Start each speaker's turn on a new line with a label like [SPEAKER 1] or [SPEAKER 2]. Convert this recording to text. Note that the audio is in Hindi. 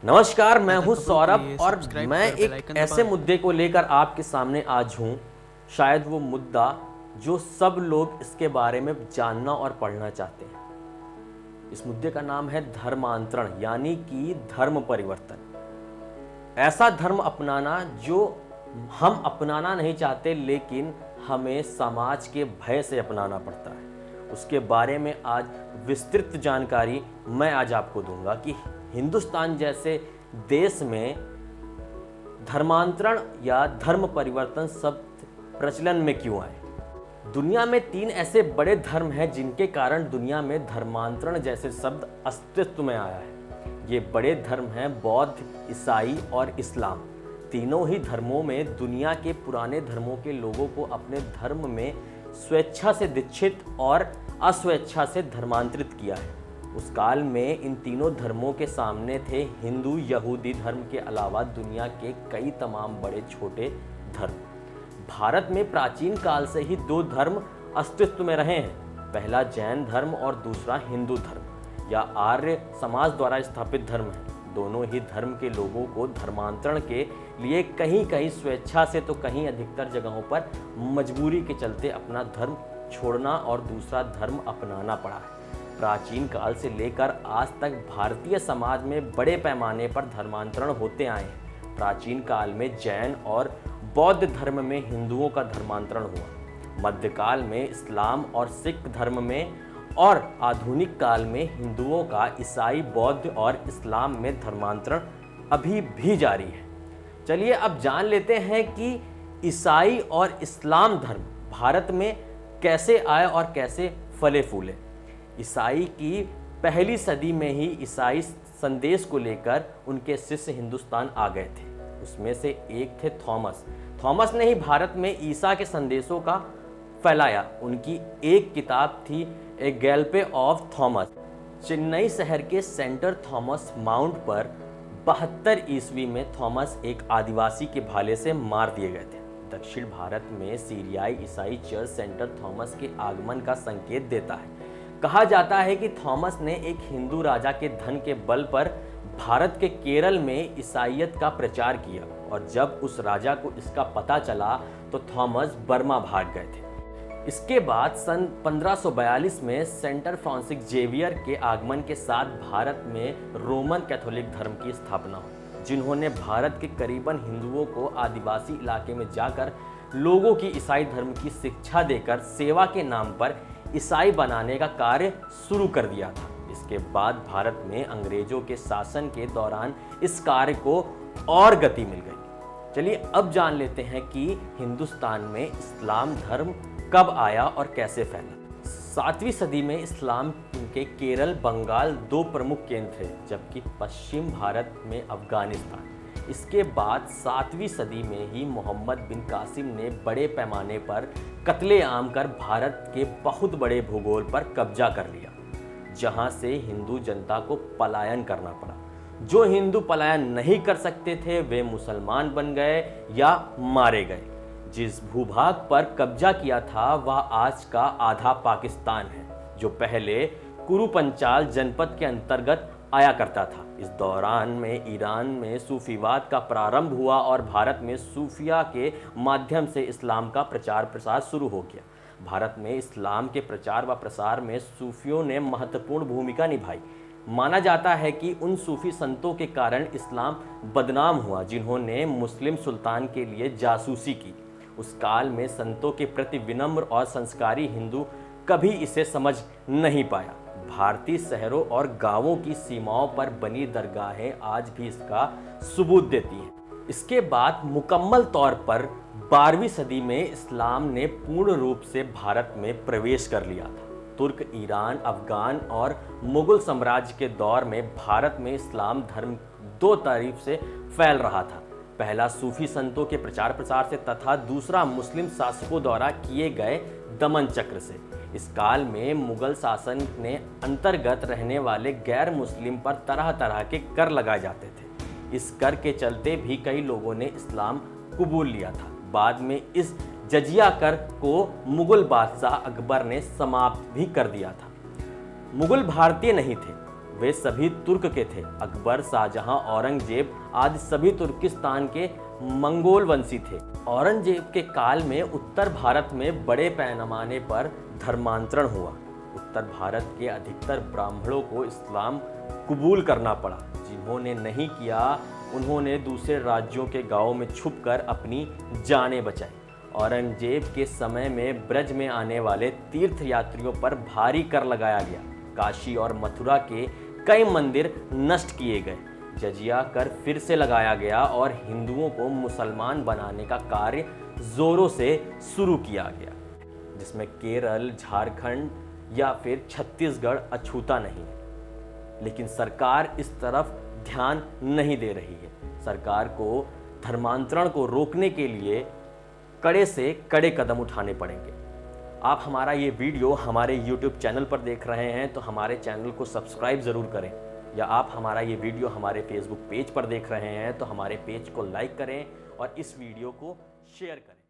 [SPEAKER 1] नमस्कार, मैं
[SPEAKER 2] तब तक
[SPEAKER 1] हूं
[SPEAKER 2] खबरों के
[SPEAKER 1] सौरभ
[SPEAKER 2] लिए
[SPEAKER 1] और
[SPEAKER 2] सब्सक्राइब
[SPEAKER 1] मैं
[SPEAKER 2] कर बेल
[SPEAKER 1] एक
[SPEAKER 2] आइकन
[SPEAKER 1] ऐसे
[SPEAKER 2] दबाएं।
[SPEAKER 1] मुद्दे को लेकर आपके सामने आज हूं। शायद वो मुद्दा जो सब लोग इसके बारे में जानना और पढ़ना चाहते हैं। इस मुद्दे का नाम है धर्मांतरण, यानी कि धर्म परिवर्तन। ऐसा धर्म अपनाना जो हम अपनाना नहीं चाहते, लेकिन हमें समाज के भय से अपनाना पड़ता है। उसके बारे में आज विस्तृत जानकारी मैं आज आपको दूंगा कि हिंदुस्तान जैसे देश में धर्मांतरण या धर्म परिवर्तन शब्द प्रचलन में क्यों आए। दुनिया में 3 ऐसे बड़े धर्म हैं जिनके कारण दुनिया में धर्मांतरण जैसे शब्द अस्तित्व में आया है। ये बड़े धर्म हैं बौद्ध, ईसाई और इस्लाम। तीनों ही धर्मों में दुनिया के पुराने धर्मों के लोगों को अपने धर्म में स्वेच्छा से दीक्षित और अस्वेच्छा से धर्मांतरित किया है। उस काल में इन तीनों धर्मों के सामने थे हिंदू, यहूदी धर्म के अलावा दुनिया के कई तमाम बड़े छोटे धर्म। भारत में प्राचीन काल से ही 2 धर्म अस्तित्व में रहे हैं। पहला जैन धर्म और दूसरा हिंदू धर्म या आर्य समाज द्वारा स्थापित धर्म है। दोनों ही धर्म के लोगों को धर्मांतरण के लिए कहीं कहीं स्वेच्छा से तो कहीं अधिकतर जगहों पर मजबूरी के चलते अपना धर्म छोड़ना और दूसरा धर्म अपनाना पड़ा है। प्राचीन काल से लेकर आज तक भारतीय समाज में बड़े पैमाने पर धर्मांतरण होते आए हैं। प्राचीन काल में जैन और बौद्ध धर्म में हिंदुओं का धर्मांतरण हुआ। मध्यकाल में इस्लाम और सिख धर्म में और आधुनिक काल में हिंदुओं का ईसाई, बौद्ध और इस्लाम में धर्मांतरण अभी भी जारी है। चलिए अब जान लेते हैं कि ईसाई और इस्लाम धर्म भारत में कैसे आए और कैसे फले फूले। ईसाई की पहली सदी में ही ईसाई संदेश को लेकर उनके शिष्य हिंदुस्तान आ गए थे। उसमें से एक थे थॉमस ने ही भारत में ईसा के संदेशों का फैलाया। उनकी एक किताब थी ए गैल्पे ऑफ थॉमस। चेन्नई शहर के सेंटर थॉमस माउंट पर 72 ईस्वी में थॉमस एक आदिवासी के भाले से मार दिए गए थे। दक्षिण भारत में सीरियाई ईसाई चर्च सेंटर थॉमस के आगमन का संकेत देता है। कहा जाता है कि थॉमस ने एक हिंदू राजा के धन के बल पर भारत के केरल में ईसाईयत का प्रचार किया और जब उस राजा को इसका पता चला तो थॉमस बर्मा भाग गए थे। इसके बाद सन 1542 में सेंटर फ्रांसिस जेवियर के आगमन के साथ भारत में रोमन कैथोलिक धर्म की स्थापना हुई, जिन्होंने भारत के करीबन हिंदुओं को आदिवासी इलाके में जाकर लोगों की ईसाई धर्म की शिक्षा देकर सेवा के नाम पर ईसाई बनाने का कार्य शुरू कर दिया था। इसके बाद भारत में अंग्रेजों के शासन के दौरान इस कार्य को और गति मिल गई। चलिए अब जान लेते हैं कि हिंदुस्तान में इस्लाम धर्म कब आया और कैसे फैला। 7वीं सदी में इस्लाम के केरल, बंगाल 2 प्रमुख केंद्र थे, जबकि पश्चिम भारत में अफगानिस्तान। इसके बाद 7वीं सदी में ही मोहम्मद बिन कासिम ने बड़े पैमाने पर कत्लेआम कर भारत के बहुत बड़े भूगोल पर कब्जा कर लिया, जहां से हिंदू जनता को पलायन करना पड़ा। जो हिंदू पलायन नहीं कर सकते थे वे मुसलमान बन गए या मारे गए। जिस भूभाग पर कब्जा किया था वह आज का आधा पाकिस्तान है, जो पहले कुरु पंचाल जनपद के अंतर्गत आया करता था। इस दौरान में ईरान में सूफीवाद का प्रारंभ हुआ और भारत में सूफिया के माध्यम से इस्लाम का प्रचार प्रसार शुरू हो गया। भारत में इस्लाम के प्रचार व प्रसार में सूफियों ने महत्वपूर्ण भूमिका निभाई। माना जाता है कि उन सूफी संतों के कारण इस्लाम बदनाम हुआ, जिन्होंने मुस्लिम सुल्तान के लिए जासूसी की। उस काल में संतों के प्रति विनम्र और संस्कारी हिंदू कभी इसे समझ नहीं पाया। भारतीय शहरों और गांवों की सीमाओं पर बनी दरगाहें आज भी इसका सबूत देती हैं। इसके बाद मुकम्मल तौर पर 12वीं सदी में इस्लाम ने पूर्ण रूप से भारत में प्रवेश कर लिया था। तुर्क, ईरान, अफगान और मुगल साम्राज्य के दौर में भारत में इस्लाम धर्म 2 तरफ से फैल रहा था। पहला सूफी संतों के प्रचार प्रसार से तथा दूसरा मुस्लिम शासकों द्वारा किए गए दमन चक्र से। इस काल में मुगल शासन ने अंतर्गत रहने वाले गैर मुस्लिम पर तरह तरह के कर लगाए जाते थे। इस कर के चलते भी कई लोगों ने इस्लाम कबूल लिया था। बाद में इस जजिया कर को मुगल बादशाह अकबर ने समाप्त भी कर दिया था। मुगल भारतीय नहीं थे, वे सभी तुर्क के थे। अकबर, शाहजहां, औरंगजेब आदि सभी तुर्किस्तान के मंगोल वंशी थे। औरंगजेब के काल में उत्तर भारत में बड़े पैमाने पर धर्मांतरण हुआ। उत्तर भारत के अधिकतर ब्राह्मणों को इस्लाम कबूल करना पड़ा। जिन्होंने नहीं किया उन्होंने दूसरे राज्यों के गांवों में छुपकर अपनी जानें बचाई। औरंगजेब के समय में ब्रज में आने वाले तीर्थ यात्रियों पर भारी कर लगाया गया। काशी और मथुरा के कई मंदिर नष्ट किए गए। जजिया कर फिर से लगाया गया और हिंदुओं को मुसलमान बनाने का कार्य जोरों से शुरू किया गया, जिसमें केरल, झारखंड या फिर छत्तीसगढ़ अछूता नहीं है। लेकिन सरकार इस तरफ ध्यान नहीं दे रही है। सरकार को धर्मांतरण को रोकने के लिए कड़े से कड़े कदम उठाने पड़ेंगे। आप हमारा ये वीडियो हमारे YouTube चैनल पर देख रहे हैं तो हमारे चैनल को सब्सक्राइब ज़रूर करें, या आप हमारा ये वीडियो हमारे Facebook पेज पर देख रहे हैं तो हमारे पेज को लाइक करें और इस वीडियो को शेयर करें।